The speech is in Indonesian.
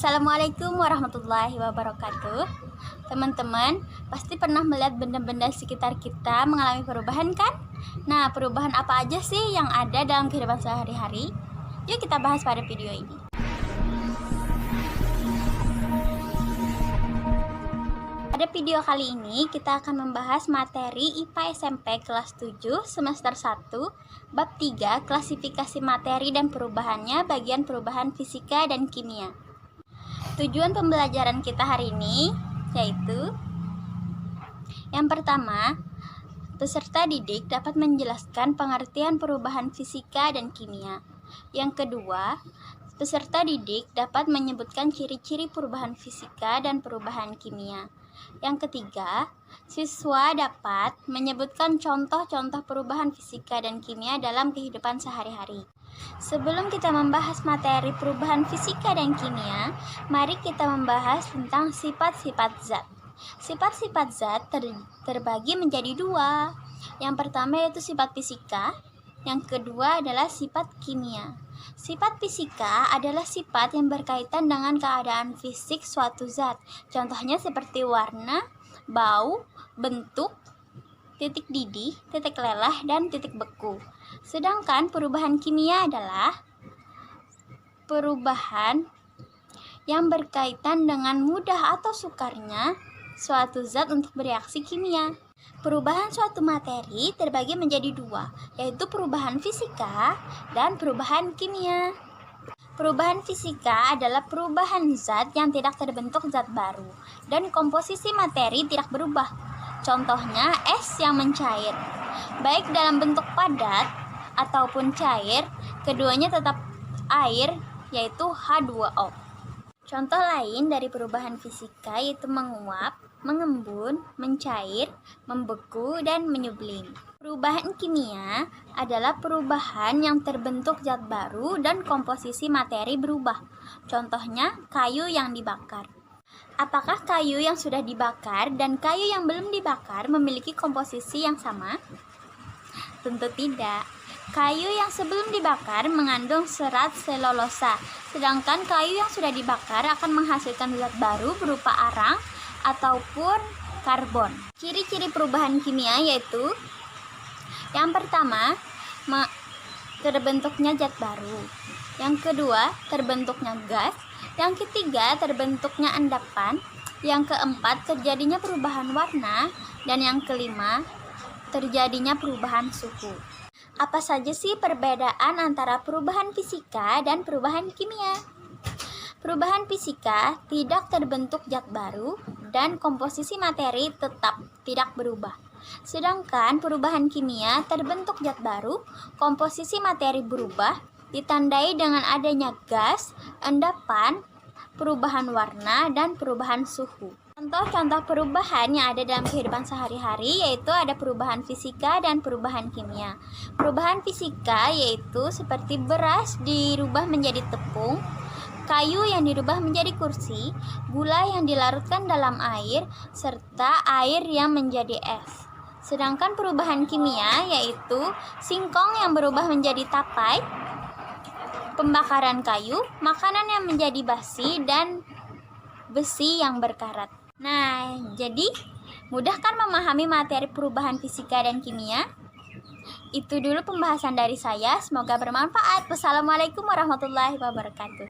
Assalamualaikum warahmatullahi wabarakatuh. Teman-teman, pasti pernah melihat benda-benda sekitar kita mengalami perubahan kan? Nah, perubahan apa aja sih yang ada dalam kehidupan sehari-hari? Yuk kita bahas pada video ini. Pada video kali ini kita akan membahas materi IPA SMP kelas 7 semester 1 bab 3 klasifikasi materi dan perubahannya bagian perubahan fisika dan kimia. Tujuan pembelajaran kita hari ini yaitu yang pertama, peserta didik dapat menjelaskan pengertian perubahan fisika dan kimia. Yang kedua, peserta didik dapat menyebutkan ciri-ciri perubahan fisika dan perubahan kimia. Yang ketiga, siswa dapat menyebutkan contoh-contoh perubahan fisika dan kimia dalam kehidupan sehari-hari. Sebelum kita membahas materi perubahan fisika dan kimia, mari kita membahas tentang sifat-sifat zat. Sifat-sifat zat terbagi menjadi dua. Yang pertama yaitu sifat fisika, yang kedua adalah sifat kimia. Sifat fisika adalah sifat yang berkaitan dengan keadaan fisik suatu zat. Contohnya seperti warna, bau, bentuk, titik didih, titik lelah, dan titik beku. Sedangkan perubahan kimia adalah perubahan yang berkaitan dengan mudah atau sukarnya suatu zat untuk bereaksi kimia. Perubahan suatu materi terbagi menjadi dua, yaitu perubahan fisika dan perubahan kimia. Perubahan fisika adalah perubahan zat yang tidak terbentuk zat baru, dan komposisi materi tidak berubah. Contohnya es yang mencair, baik dalam bentuk padat ataupun cair, keduanya tetap air, yaitu H2O. Contoh lain dari perubahan fisika yaitu menguap, mengembun, mencair, membeku, dan menyublim. Perubahan kimia adalah perubahan yang terbentuk zat baru dan komposisi materi berubah. Contohnya kayu yang dibakar. Apakah kayu yang sudah dibakar dan kayu yang belum dibakar memiliki komposisi yang sama? Tentu tidak. Kayu yang sebelum dibakar mengandung serat selulosa, sedangkan kayu yang sudah dibakar akan menghasilkan zat baru berupa arang ataupun karbon. Ciri-ciri perubahan kimia yaitu yang pertama, terbentuknya zat baru. Yang kedua, terbentuknya gas. Yang ketiga, terbentuknya endapan. Yang keempat, terjadinya perubahan warna. Dan yang kelima, terjadinya perubahan suhu. Apa saja sih perbedaan antara perubahan fisika dan perubahan kimia? Perubahan fisika tidak terbentuk zat baru dan komposisi materi tetap tidak berubah. Sedangkan perubahan kimia terbentuk zat baru, komposisi materi berubah, ditandai dengan adanya gas, endapan, perubahan warna, dan perubahan suhu. Contoh-contoh perubahan yang ada dalam kehidupan sehari-hari yaitu ada perubahan fisika dan perubahan kimia. Perubahan fisika yaitu seperti beras dirubah menjadi tepung, kayu yang dirubah menjadi kursi, gula yang dilarutkan dalam air, serta air yang menjadi es. Sedangkan perubahan kimia yaitu singkong yang berubah menjadi tapai, pembakaran kayu, makanan yang menjadi basi, dan besi yang berkarat. Nah, jadi mudah kan memahami materi perubahan fisika dan kimia? Itu dulu pembahasan dari saya, semoga bermanfaat. Wassalamualaikum warahmatullahi wabarakatuh.